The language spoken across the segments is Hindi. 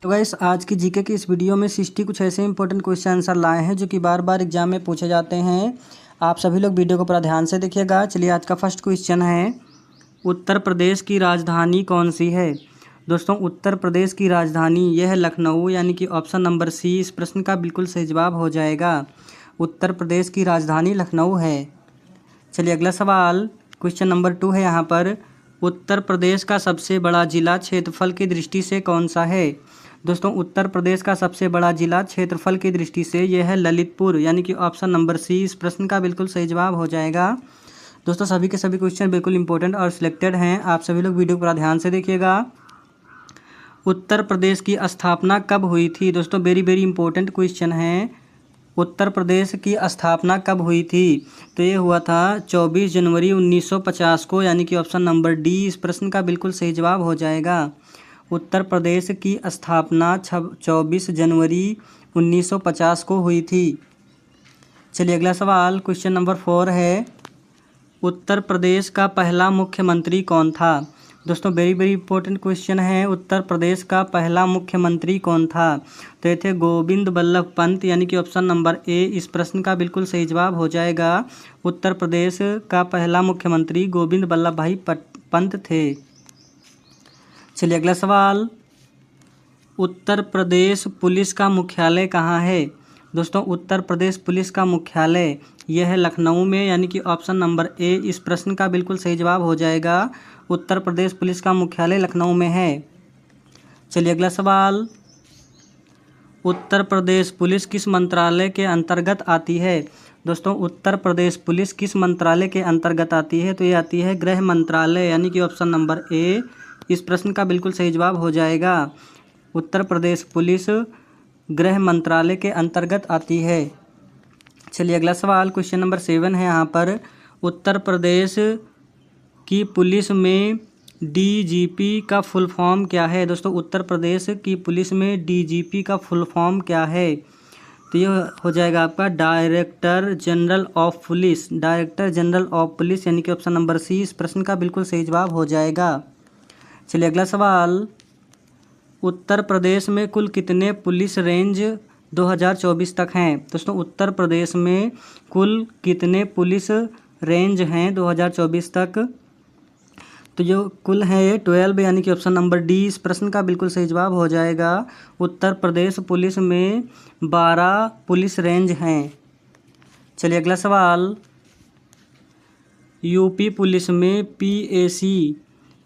तो गाइस आज की जीके की इस वीडियो में 60 कुछ ऐसे इंपॉर्टेंट क्वेश्चन आंसर लाए हैं जो कि बार बार एग्जाम में पूछे जाते हैं। आप सभी लोग वीडियो को पूरा ध्यान से देखिएगा। चलिए आज का फर्स्ट क्वेश्चन है, उत्तर प्रदेश की राजधानी कौन सी है। दोस्तों उत्तर प्रदेश की राजधानी यह है लखनऊ, यानी कि ऑप्शन नंबर सी इस प्रश्न का बिल्कुल सही जवाब हो जाएगा। उत्तर प्रदेश की राजधानी लखनऊ है। चलिए अगला सवाल क्वेश्चन नंबर 2 है यहाँ पर, उत्तर प्रदेश का सबसे बड़ा जिला क्षेत्रफल की दृष्टि से कौन सा है। दोस्तों उत्तर प्रदेश का सबसे बड़ा जिला क्षेत्रफल की दृष्टि से यह है ललितपुर, यानी कि ऑप्शन नंबर सी इस प्रश्न का बिल्कुल सही जवाब हो जाएगा। दोस्तों सभी के सभी क्वेश्चन बिल्कुल इंपॉर्टेंट और सिलेक्टेड हैं, आप सभी लोग वीडियो को पूरा ध्यान से देखिएगा। उत्तर प्रदेश की स्थापना कब हुई थी। दोस्तों वेरी वेरी इंपॉर्टेंट क्वेश्चन है, उत्तर प्रदेश की स्थापना कब हुई थी। तो ये हुआ था 24 जनवरी 1950 को, यानी कि ऑप्शन नंबर डी इस प्रश्न का बिल्कुल सही जवाब हो जाएगा। उत्तर प्रदेश की स्थापना 24 जनवरी 1950 को हुई थी। चलिए अगला सवाल क्वेश्चन नंबर 4 है, उत्तर प्रदेश का पहला मुख्यमंत्री कौन था। दोस्तों वेरी वेरी इंपॉर्टेंट क्वेश्चन है, उत्तर प्रदेश का पहला मुख्यमंत्री कौन था। तो ये थे गोविंद बल्लभ पंत, यानी कि ऑप्शन नंबर ए इस प्रश्न का बिल्कुल सही जवाब हो जाएगा। उत्तर प्रदेश का पहला मुख्यमंत्री गोविंद बल्लभ भाई पंत थे। चलिए अगला सवाल, उत्तर प्रदेश पुलिस का मुख्यालय कहाँ है। दोस्तों उत्तर प्रदेश पुलिस का मुख्यालय यह है लखनऊ में, यानी कि ऑप्शन नंबर ए इस प्रश्न का बिल्कुल सही जवाब हो जाएगा। उत्तर प्रदेश पुलिस का मुख्यालय लखनऊ में है। चलिए अगला सवाल, उत्तर प्रदेश पुलिस किस मंत्रालय के अंतर्गत आती है। दोस्तों उत्तर प्रदेश पुलिस किस मंत्रालय के अंतर्गत आती है। तो ये आती है गृह मंत्रालय, यानी कि ऑप्शन नंबर ए इस प्रश्न का बिल्कुल सही जवाब हो जाएगा। उत्तर प्रदेश पुलिस गृह मंत्रालय के अंतर्गत आती है। चलिए अगला सवाल क्वेश्चन नंबर 7 है यहाँ पर, उत्तर प्रदेश की पुलिस में डीजीपी का फुल फॉर्म क्या है। दोस्तों उत्तर प्रदेश की पुलिस में डीजीपी का फुल फॉर्म क्या है। तो ये हो जाएगा आपका director general of police, director general of police, यानी कि ऑप्शन नंबर सी इस प्रश्न का बिल्कुल सही जवाब हो जाएगा। चलिए अगला सवाल, उत्तर प्रदेश में कुल कितने पुलिस रेंज 2024 तक हैं। दोस्तों उत्तर प्रदेश में कुल कितने पुलिस रेंज हैं 2024 तक। तो जो कुल है ये 12, यानी कि ऑप्शन नंबर डी इस प्रश्न का बिल्कुल सही जवाब हो जाएगा। उत्तर प्रदेश पुलिस में 12 पुलिस रेंज हैं। चलिए अगला सवाल, यूपी पुलिस में पीएसी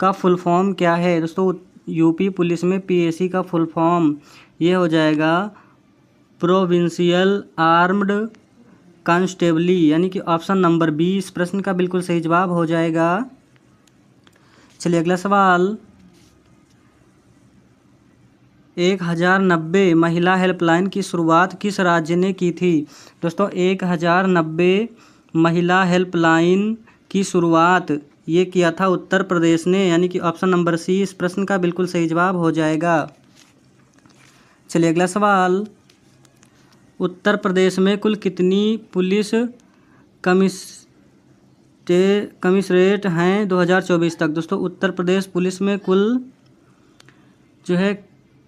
का फुल फॉर्म क्या है। दोस्तों यूपी पुलिस में पीएसी का फुल फॉर्म ये हो जाएगा प्रोविंशियल आर्म्ड कांस्टेबली, यानी कि ऑप्शन नंबर बी इस प्रश्न का बिल्कुल सही जवाब हो जाएगा। चलिए अगला सवाल, 1090 महिला हेल्पलाइन की शुरुआत किस राज्य ने की थी। दोस्तों 1090 महिला हेल्पलाइन की शुरुआत ये किया था उत्तर प्रदेश ने, यानी कि ऑप्शन नंबर सी इस प्रश्न का बिल्कुल सही जवाब हो जाएगा। चलिए अगला सवाल, उत्तर प्रदेश में कुल कितनी पुलिस कमिश्नरेट हैं 2024 तक। दोस्तों उत्तर प्रदेश पुलिस में कुल जो है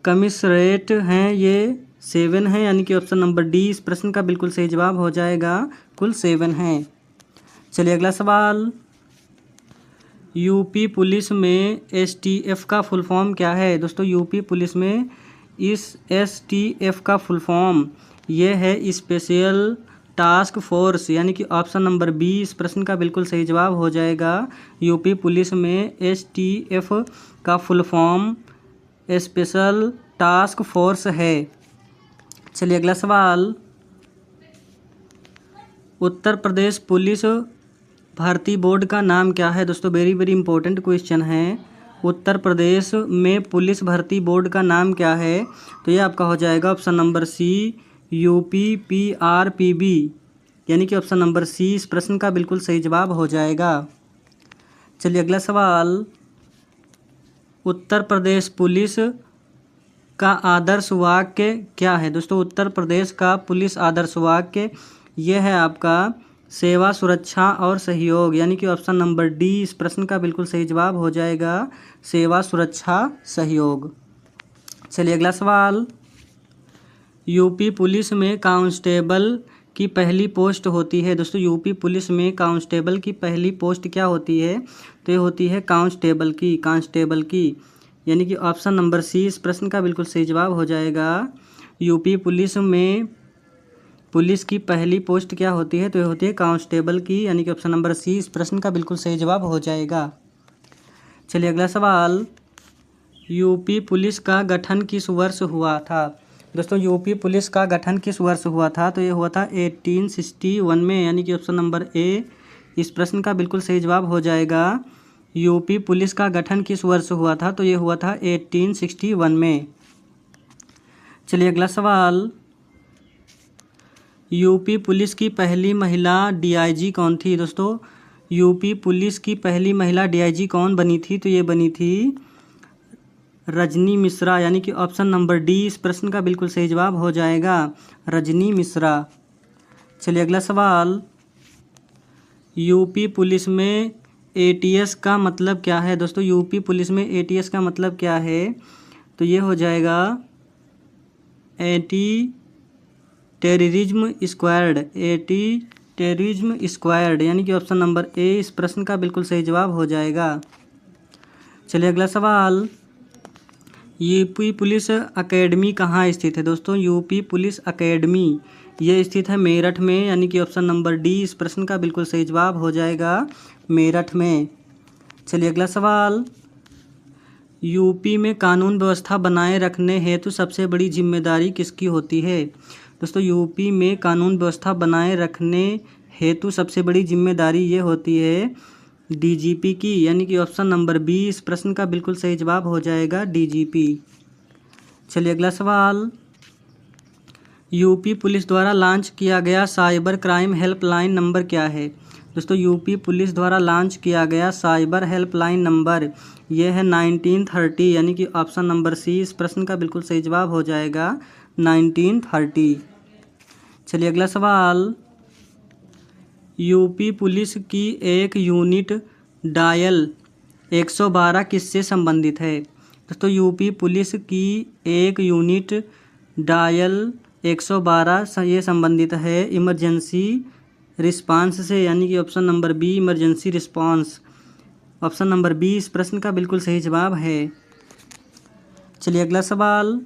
कमिश्नरेट हैं ये 7 हैं, यानी कि ऑप्शन नंबर डी इस प्रश्न का बिल्कुल सही जवाब हो जाएगा, कुल 7 हैं। चलिए अगला सवाल, यूपी पुलिस में एसटीएफ का फुल फॉर्म क्या है। दोस्तों यूपी पुलिस में इस एसटीएफ का फुल फॉर्म ये है स्पेशल टास्क फोर्स, यानी कि ऑप्शन नंबर बी इस प्रश्न का बिल्कुल सही जवाब हो जाएगा। यूपी पुलिस में एसटीएफ का full form special task force है। चलिए अगला सवाल, उत्तर प्रदेश पुलिस भर्ती बोर्ड का नाम क्या है। दोस्तों वेरी वेरी इंपॉर्टेंट क्वेश्चन है, उत्तर प्रदेश में पुलिस भर्ती बोर्ड का नाम क्या है। तो ये आपका हो जाएगा ऑप्शन नंबर सी UPPRPB, यानी कि ऑप्शन नंबर सी इस प्रश्न का बिल्कुल सही जवाब हो जाएगा। चलिए अगला सवाल, उत्तर प्रदेश पुलिस का आदर्श वाक्य क्या है। दोस्तों उत्तर प्रदेश का पुलिस आदर्श वाक्य यह है आपका सेवा सुरक्षा और सहयोग, यानी कि ऑप्शन नंबर डी इस प्रश्न का बिल्कुल सही जवाब हो जाएगा, सेवा सुरक्षा सहयोग। चलिए अगला सवाल, यूपी पुलिस में कांस्टेबल की पहली पोस्ट होती है। दोस्तों यूपी पुलिस में कांस्टेबल की पहली पोस्ट क्या होती है? तो ये होती है कांस्टेबल की, यानी कि ऑप्शन नंबर सी इस प्रश्न का बिल्कुल सही जवाब हो जाएगा। यूपी पुलिस में पुलिस की पहली पोस्ट क्या होती है? तो ये होती है कांस्टेबल की, यानी कि ऑप्शन नंबर सी इस प्रश्न का बिल्कुल सही जवाब हो जाएगा। चलिए अगला सवाल, यूपी पुलिस का गठन किस वर्ष हुआ था? दोस्तों यूपी पुलिस का गठन किस वर्ष हुआ था? तो ये हुआ था 1861 में, यानी कि ऑप्शन नंबर ए इस प्रश्न का बिल्कुल सही जवाब हो जाएगा। यूपी पुलिस का गठन किस वर्ष हुआ था? तो ये हुआ था 1861 में। चलिए अगला सवाल, यूपी पुलिस की पहली महिला डीआईजी कौन थी? दोस्तों यूपी पुलिस की पहली महिला डीआईजी कौन बनी थी? तो ये बनी थी रजनी मिश्रा, यानी कि ऑप्शन नंबर डी इस प्रश्न का बिल्कुल सही जवाब हो जाएगा, रजनी मिश्रा। चलिए अगला सवाल, यूपी पुलिस में एटीएस का मतलब क्या है? दोस्तों यूपी पुलिस में एटीएस का मतलब क्या है? तो ये हो जाएगा एंटी टेररिज्म स्क्वायर्ड, यानी कि ऑप्शन नंबर ए इस प्रश्न का बिल्कुल सही जवाब हो जाएगा। चलिए अगला सवाल, यूपी पुलिस एकेडमी कहाँ स्थित है? दोस्तों यूपी पुलिस एकेडमी ये स्थित है मेरठ में, यानी कि ऑप्शन नंबर डी इस प्रश्न का बिल्कुल सही जवाब हो जाएगा, मेरठ में। चलिए अगला सवाल, यूपी में कानून व्यवस्था बनाए रखने हेतु सबसे बड़ी जिम्मेदारी किसकी होती है? दोस्तों यूपी में कानून व्यवस्था बनाए रखने हेतु सबसे बड़ी जिम्मेदारी ये होती है डीजीपी की, यानी कि ऑप्शन नंबर बी इस प्रश्न का बिल्कुल सही जवाब हो जाएगा, डीजीपी। चलिए अगला सवाल, यूपी पुलिस द्वारा लॉन्च किया गया साइबर क्राइम हेल्पलाइन नंबर क्या है? दोस्तों यूपी पुलिस द्वारा लॉन्च किया गया साइबर हेल्पलाइन नंबर ये है 1930, यानी कि ऑप्शन नंबर सी इस प्रश्न का बिल्कुल सही जवाब हो जाएगा, 1930। चलिए अगला सवाल, यूपी पुलिस की एक यूनिट डायल 112 किससे संबंधित है? दोस्तों यूपी पुलिस की एक यूनिट डायल 112 ये संबंधित है इमरजेंसी रिस्पांस से, यानी कि option number B emergency response, option number B इस प्रश्न का बिल्कुल सही जवाब है। चलिए अगला सवाल,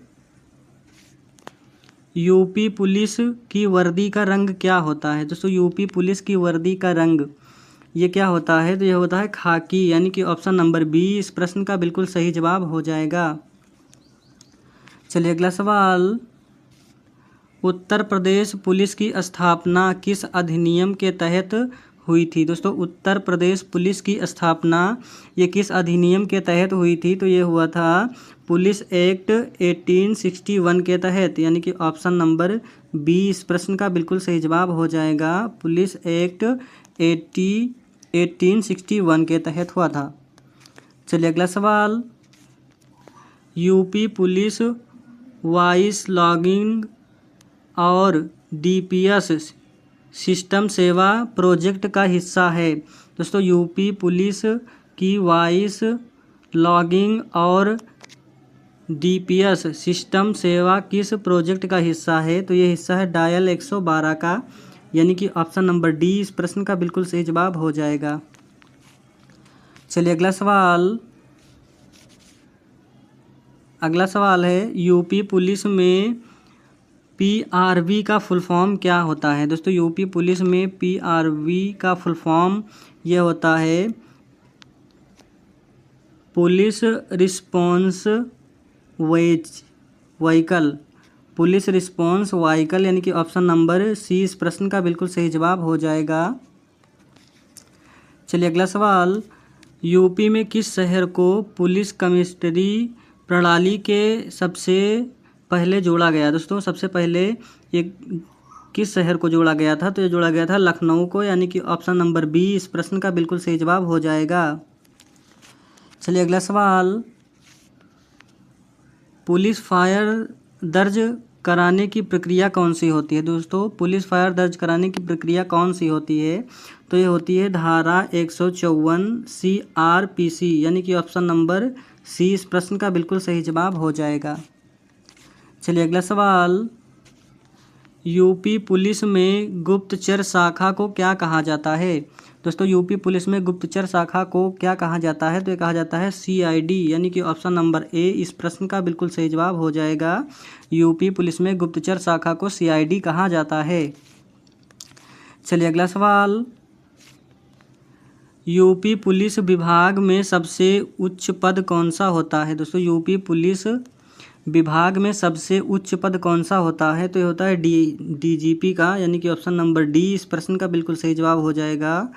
यूपी पुलिस की वर्दी का रंग क्या होता है? दोस्तों यूपी पुलिस की वर्दी का रंग ये क्या होता है? तो ये होता है खाकी, यानी कि ऑप्शन नंबर बी इस प्रश्न का बिल्कुल सही जवाब हो जाएगा। चलिए अगला सवाल, उत्तर प्रदेश पुलिस की स्थापना किस अधिनियम के तहत हुई थी? दोस्तों उत्तर प्रदेश पुलिस की स्थापना ये किस अधिनियम के तहत हुई थी? तो ये हुआ था पुलिस एक्ट 1861 के तहत, यानी कि ऑप्शन नंबर बी इस प्रश्न का बिल्कुल सही जवाब हो जाएगा, पुलिस एक्ट 1861 के तहत हुआ था। चलिए अगला सवाल, यूपी पुलिस वॉइस लॉगिंग और डीपीएस सिस्टम सेवा प्रोजेक्ट का हिस्सा है। दोस्तों यूपी पुलिस की वॉइस लॉगिंग और डीपीएस सिस्टम सेवा किस प्रोजेक्ट का हिस्सा है? तो ये हिस्सा है डायल 112 का, यानी कि ऑप्शन नंबर डी इस प्रश्न का बिल्कुल सही जवाब हो जाएगा। चलिए अगला सवाल है, यूपी पुलिस में पीआरवी का फुल फॉर्म क्या होता है? दोस्तों यूपी पुलिस में पीआरवी का फुल फॉर्म ये होता है police response vehicle, police response vehicle, यानी कि ऑप्शन नंबर सी इस प्रश्न का बिल्कुल सही जवाब हो जाएगा। चलिए अगला सवाल, यूपी में किस शहर को पुलिस कमिश्नरी प्रणाली के सबसे पहले जोड़ा गया? दोस्तों सबसे पहले ये किस शहर को जोड़ा गया था? तो ये जोड़ा गया था लखनऊ को, यानी कि ऑप्शन नंबर बी इस प्रश्न का बिल्कुल सही जवाब हो जाएगा। चलिए अगला सवाल, पुलिस फायर दर्ज कराने की प्रक्रिया कौन सी होती है? दोस्तों पुलिस फायर दर्ज कराने की प्रक्रिया कौन सी होती है? तो ये होती है धारा 154 CRPC, यानी कि ऑप्शन नंबर सी इस प्रश्न का बिल्कुल सही जवाब हो जाएगा। चलिए अगला सवाल, यूपी पुलिस में गुप्तचर शाखा को क्या कहा जाता है? दोस्तों यूपी पुलिस में गुप्तचर शाखा को क्या कहा जाता है? तो ये कहा जाता है CID, यानी कि ऑप्शन नंबर ए इस प्रश्न का बिल्कुल सही जवाब हो जाएगा। यूपी पुलिस में गुप्तचर शाखा को CID कहा जाता है। चलिए अगला सवाल, यूपी पुलिस विभाग में सबसे उच्च पद कौन सा होता है? दोस्तों यूपी पुलिस विभाग में सबसे उच्च पद कौन सा होता है? तो ये होता है DGP का, यानी कि ऑप्शन नंबर डी इस प्रश्न का बिल्कुल सही जवाब हो जाएगा।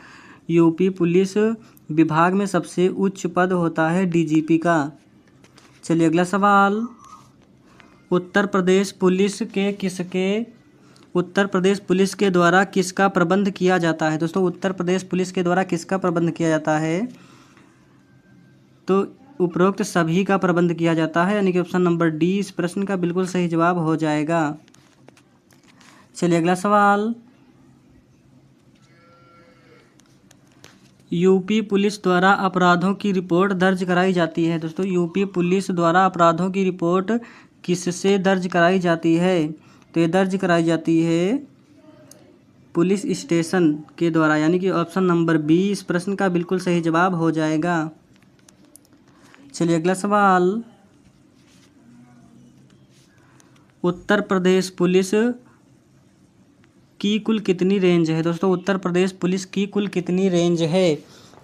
यूपी पुलिस विभाग में सबसे उच्च पद होता है DGP का। चलिए अगला सवाल, उत्तर प्रदेश पुलिस के द्वारा किसका प्रबंध किया जाता है? दोस्तों उत्तर प्रदेश पुलिस के द्वारा किसका प्रबंध किया जाता है? तो उपरोक्त सभी का प्रबंध किया जाता है, यानी कि ऑप्शन नंबर डी इस प्रश्न का बिल्कुल सही जवाब हो जाएगा। चलिए अगला सवाल, यूपी पुलिस द्वारा अपराधों की रिपोर्ट दर्ज कराई जाती है। दोस्तों यूपी पुलिस द्वारा अपराधों की रिपोर्ट किससे दर्ज कराई जाती है? तो ये दर्ज कराई जाती है पुलिस स्टेशन के द्वारा, यानी कि ऑप्शन नंबर बी इस प्रश्न का बिल्कुल सही जवाब हो जाएगा। चलिए अगला सवाल, उत्तर प्रदेश पुलिस की कुल कितनी रेंज है? दोस्तों उत्तर प्रदेश पुलिस की कुल कितनी रेंज है?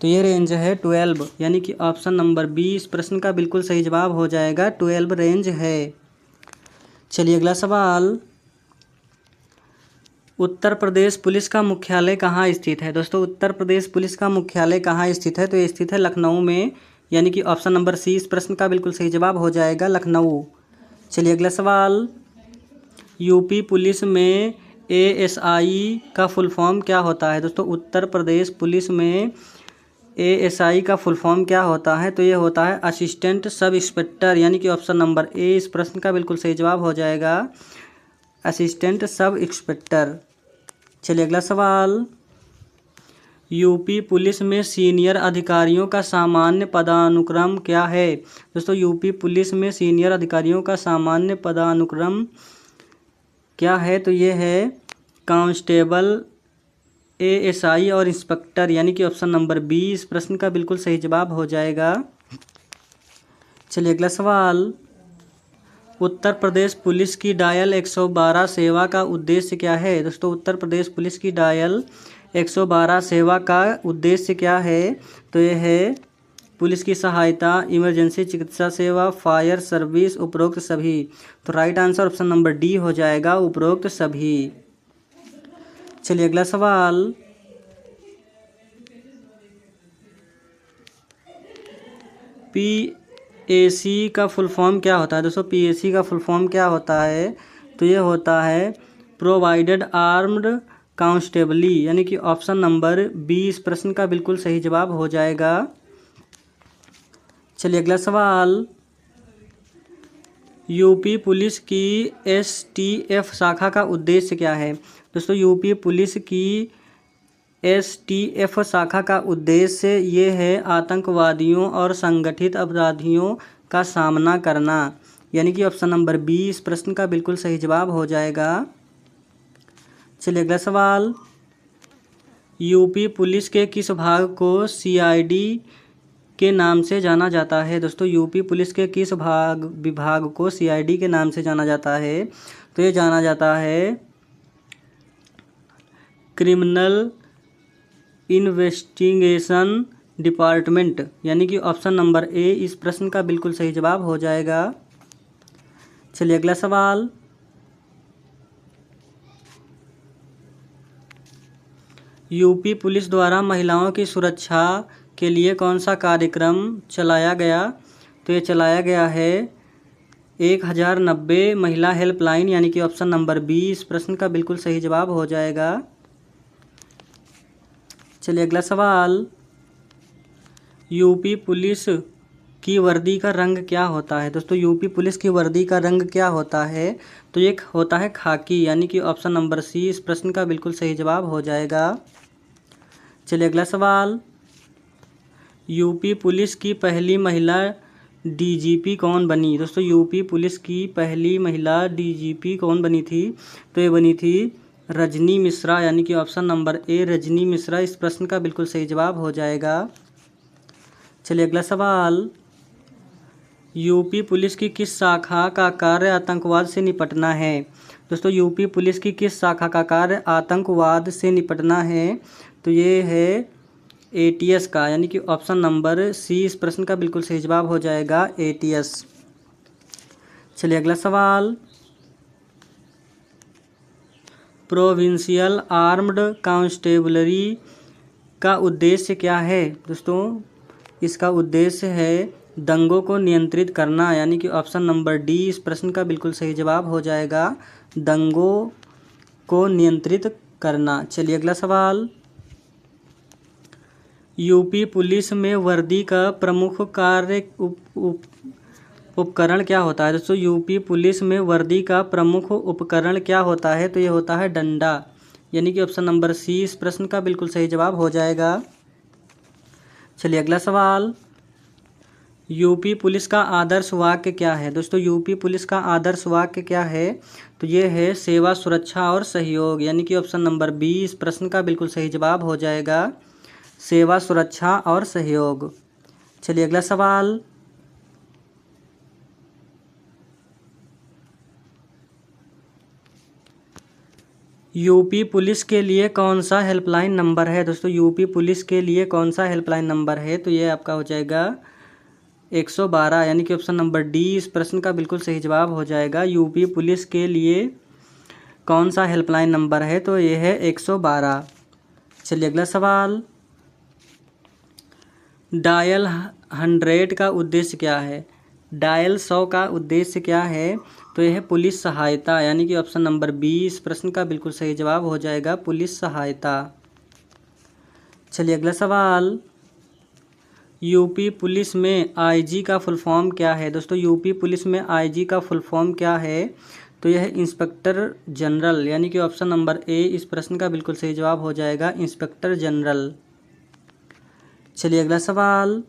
तो ये रेंज है 12, यानी कि ऑप्शन नंबर बी इस प्रश्न का बिल्कुल सही जवाब हो जाएगा। 12 रेंज है। चलिए अगला सवाल, उत्तर प्रदेश पुलिस का मुख्यालय कहाँ स्थित है? दोस्तों उत्तर प्रदेश पुलिस का मुख्यालय कहाँ स्थित है? तो ये स्थित है लखनऊ में, यानी कि ऑप्शन नंबर सी इस प्रश्न का बिल्कुल सही जवाब हो जाएगा, लखनऊ। चलिए अगला सवाल, यूपी पुलिस में ASI का फुल फॉर्म क्या होता है? दोस्तों उत्तर प्रदेश पुलिस में ASI का फुल फॉर्म क्या होता है? तो ये होता है असिस्टेंट सब इंस्पेक्टर, यानी कि ऑप्शन नंबर ए इस प्रश्न का बिल्कुल सही जवाब हो जाएगा, असिस्टेंट सब इंस्पेक्टर। चलिए अगला सवाल, यूपी पुलिस में सीनियर अधिकारियों का सामान्य पदानुक्रम क्या है? दोस्तों यूपी पुलिस में सीनियर अधिकारियों का सामान्य पदानुक्रम क्या है? तो ये है कांस्टेबल, ASI और इंस्पेक्टर, यानी कि ऑप्शन नंबर बी इस प्रश्न का बिल्कुल सही जवाब हो जाएगा। चलिए अगला सवाल, उत्तर प्रदेश पुलिस की डायल 112 सेवा का उद्देश्य क्या है? दोस्तों उत्तर प्रदेश पुलिस की डायल 112 सेवा का उद्देश्य क्या है? तो यह है पुलिस की सहायता, इमरजेंसी चिकित्सा सेवा, फायर सर्विस, उपरोक्त सभी। तो right answer option number D हो जाएगा, उपरोक्त सभी। चलिए अगला सवाल, PAC का फुल फॉर्म क्या होता है? दोस्तों PAC का फुल फॉर्म क्या होता है? तो ये होता है प्रोवाइडेड आर्म्ड कांस्टेबली, यानी कि ऑप्शन नंबर बी इस प्रश्न का बिल्कुल सही जवाब हो जाएगा। चलिए अगला सवाल, यूपी पुलिस की STF शाखा का उद्देश्य क्या है? दोस्तों यूपी पुलिस की STF शाखा का उद्देश्य ये है आतंकवादियों और संगठित अपराधियों का सामना करना, यानी कि ऑप्शन नंबर बी इस प्रश्न का बिल्कुल सही जवाब हो जाएगा। चलिए अगला सवाल, यूपी पुलिस के किस भाग को CID के नाम से जाना जाता है? दोस्तों यूपी पुलिस के किस विभाग को CID के नाम से जाना जाता है? तो ये जाना जाता है क्रिमिनल इन्वेस्टिगेशन डिपार्टमेंट, यानी कि ऑप्शन नंबर ए इस प्रश्न का बिल्कुल सही जवाब हो जाएगा। चलिए अगला सवाल, यूपी पुलिस द्वारा महिलाओं की सुरक्षा के लिए कौन सा कार्यक्रम चलाया गया? तो ये चलाया गया है 1090 महिला हेल्पलाइन, यानी कि ऑप्शन नंबर बी इस प्रश्न का बिल्कुल सही जवाब हो जाएगा। चलिए अगला सवाल, यूपी पुलिस की वर्दी का रंग क्या होता है? दोस्तों यूपी पुलिस की वर्दी का रंग क्या होता है? तो ये होता है खाकी, यानी कि ऑप्शन नंबर सी इस प्रश्न का बिल्कुल सही जवाब हो जाएगा। चलिए अगला सवाल, यूपी पुलिस की पहली महिला डीजीपी कौन बनी? दोस्तों यूपी पुलिस की पहली महिला डीजीपी कौन बनी थी? तो ये बनी थी रजनी मिश्रा, यानी कि option number A Rajni Mishra इस प्रश्न का बिल्कुल सही जवाब हो जाएगा। चलिए अगला सवाल, यूपी पुलिस की किस शाखा का कार्य आतंकवाद से निपटना है? दोस्तों यूपी पुलिस की किस शाखा का कार्य आतंकवाद से निपटना है? तो ये है एटीएस का, यानी कि ऑप्शन नंबर सी इस प्रश्न का बिल्कुल सही जवाब हो जाएगा, एटीएस। चलिए अगला सवाल, प्रोविंशियल आर्म्ड कांस्टेबलरी का उद्देश्य क्या है? दोस्तों इसका उद्देश्य है दंगों को नियंत्रित करना, यानी कि ऑप्शन नंबर डी इस प्रश्न का बिल्कुल सही जवाब हो जाएगा, दंगों को नियंत्रित करना। चलिए अगला सवाल, यूपी पुलिस में वर्दी का प्रमुख कार्य उपकरण क्या होता है? दोस्तों यूपी पुलिस में वर्दी का प्रमुख उपकरण क्या होता है? तो ये होता है डंडा, यानी कि ऑप्शन नंबर सी इस प्रश्न का बिल्कुल सही जवाब हो जाएगा। चलिए अगला सवाल, यूपी पुलिस का आदर्श वाक्य क्या है? दोस्तों यूपी पुलिस का आदर्श वाक्य क्या है? तो ये है सेवा, सुरक्षा और सहयोग, यानी कि ऑप्शन नंबर बी इस प्रश्न का बिल्कुल सही जवाब हो जाएगा, सेवा, सुरक्षा और सहयोग। चलिए अगला सवाल, यूपी पुलिस के लिए कौन सा हेल्पलाइन नंबर है? दोस्तों यूपी पुलिस के लिए कौन सा हेल्पलाइन नंबर है? तो ये आपका हो जाएगा 112, यानी कि ऑप्शन नंबर डी इस प्रश्न का बिल्कुल सही जवाब हो जाएगा। यूपी पुलिस के लिए कौन सा हेल्पलाइन नंबर है? तो ये है 112। चलिए अगला सवाल, डायल 100 का उद्देश्य क्या है? डायल 100 का उद्देश्य क्या है? तो यह है पुलिस सहायता, यानी कि ऑप्शन नंबर बी इस प्रश्न का बिल्कुल सही जवाब हो जाएगा, पुलिस सहायता। चलिए अगला सवाल, यूपी पुलिस में आईजी का फुल फॉर्म क्या है? दोस्तों यूपी पुलिस में आईजी का फुल फॉर्म क्या है? तो यह है इंस्पेक्टर जनरल, यानी कि ऑप्शन नंबर ए इस प्रश्न का बिल्कुल सही जवाब हो जाएगा, इंस्पेक्टर जनरल। चलिए अगला सवाल,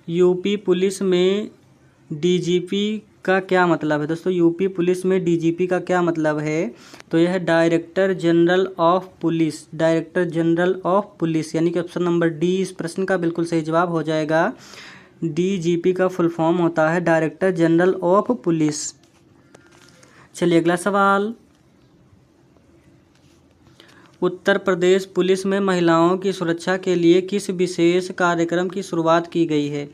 यूपी पुलिस में डीजीपी का क्या मतलब है? दोस्तों यूपी पुलिस में डीजीपी का क्या मतलब है? तो यह है director general of police, director general of police, यानी कि ऑप्शन नंबर डी इस प्रश्न का बिल्कुल सही जवाब हो जाएगा। डीजीपी का फुल फॉर्म होता है डायरेक्टर जनरल ऑफ पुलिस। चलिए अगला सवाल, उत्तर प्रदेश पुलिस में महिलाओं की सुरक्षा के लिए किस विशेष कार्यक्रम की शुरुआत की गई है?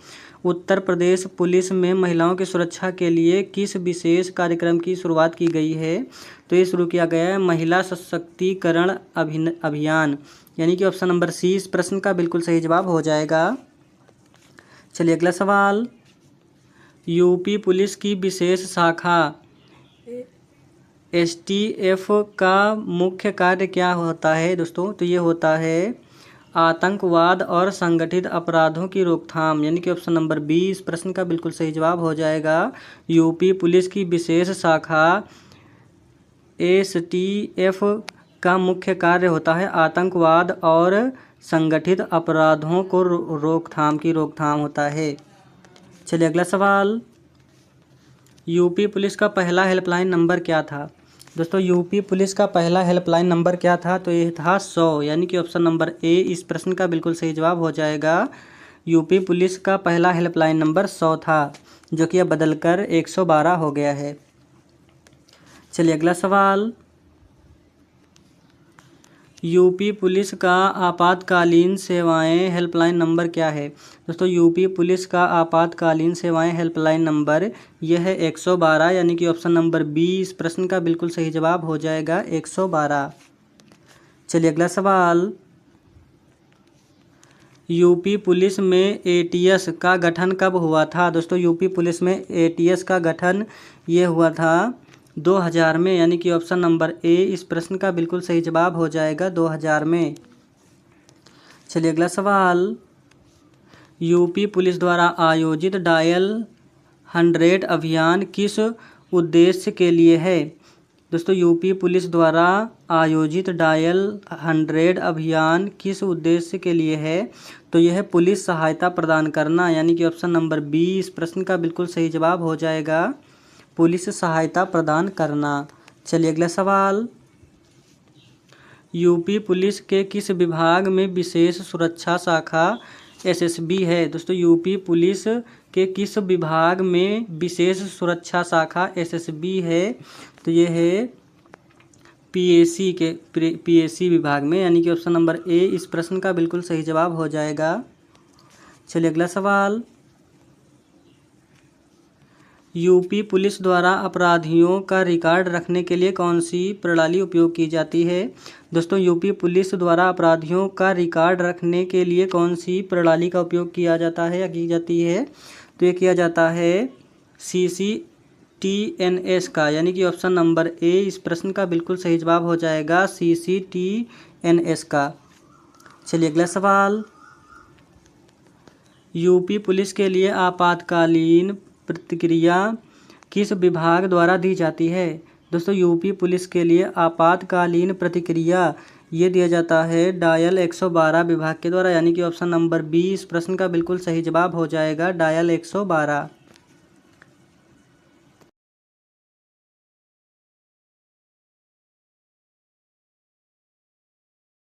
उत्तर प्रदेश पुलिस में महिलाओं की सुरक्षा के लिए किस विशेष कार्यक्रम की शुरुआत की गई है? तो ये शुरू किया गया है महिला सशक्तिकरण अभियान, यानी कि ऑप्शन नंबर सी इस प्रश्न का बिल्कुल सही जवाब हो जाएगा। चलिए अगला सवाल, यूपी पुलिस की विशेष शाखा एसटीएफ का मुख्य कार्य क्या होता है? दोस्तों तो ये होता है आतंकवाद और संगठित अपराधों की रोकथाम, यानी कि ऑप्शन नंबर बी इस प्रश्न का बिल्कुल सही जवाब हो जाएगा। यूपी पुलिस की विशेष शाखा एसटीएफ का मुख्य कार्य होता है आतंकवाद और संगठित अपराधों को रोकथाम होता है। चलिए अगला सवाल, यूपी पुलिस का पहला हेल्पलाइन नंबर क्या था? दोस्तों यूपी पुलिस का पहला हेल्पलाइन नंबर क्या था? तो ये था 100, यानी कि ऑप्शन नंबर ए इस प्रश्न का बिल्कुल सही जवाब हो जाएगा। यूपी पुलिस का पहला हेल्पलाइन नंबर 100 था, जो कि अब बदलकर 112 हो गया है। चलिए अगला सवाल, यूपी पुलिस का आपातकालीन सेवाएं हेल्पलाइन नंबर क्या है? दोस्तों यूपी पुलिस का आपातकालीन सेवाएं हेल्पलाइन नंबर यह है 112, यानी कि ऑप्शन नंबर बी इस प्रश्न का बिल्कुल सही जवाब हो जाएगा, 112। चलिए अगला सवाल, यूपी पुलिस में एटीएस का गठन कब हुआ था? दोस्तों यूपी पुलिस में एटीएस का गठन ये हुआ था 2000 में, यानी कि ऑप्शन नंबर ए इस प्रश्न का बिल्कुल सही जवाब हो जाएगा, 2000 में। चलिए अगला सवाल, यूपी पुलिस द्वारा आयोजित डायल 100 अभियान किस उद्देश्य के लिए है? दोस्तों यूपी पुलिस द्वारा आयोजित डायल 100 अभियान किस उद्देश्य के लिए है? तो यह पुलिस सहायता प्रदान करना, यानी कि ऑप्शन नंबर बी इस प्रश्न का बिल्कुल सही जवाब हो जाएगा, पुलिस सहायता प्रदान करना। चलिए अगला सवाल, यूपी पुलिस के किस विभाग में विशेष सुरक्षा शाखा एसएसबी है? दोस्तों यूपी पुलिस के किस विभाग में विशेष सुरक्षा शाखा एसएसबी है? तो ये है पीएसी विभाग में, यानी कि ऑप्शन नंबर ए इस प्रश्न का बिल्कुल सही जवाब हो जाएगा। चलिए अगला सवाल, यूपी पुलिस द्वारा अपराधियों का रिकॉर्ड रखने के लिए कौन सी प्रणाली उपयोग की जाती है? दोस्तों यूपी पुलिस द्वारा अपराधियों का रिकॉर्ड रखने के लिए कौन सी प्रणाली का उपयोग किया जाता है या की जाती है? तो ये किया जाता है CCTNS का, यानी कि ऑप्शन नंबर ए इस प्रश्न का बिल्कुल सही जवाब हो जाएगा, CCTNS का। चलिए अगला सवाल, यूपी पुलिस के लिए आपातकालीन प्रतिक्रिया किस विभाग द्वारा दी जाती है? दोस्तों यूपी पुलिस के लिए आपातकालीन प्रतिक्रिया ये दिया जाता है डायल 112 विभाग के द्वारा, यानी कि ऑप्शन नंबर बी इस प्रश्न का बिल्कुल सही जवाब हो जाएगा, डायल 112।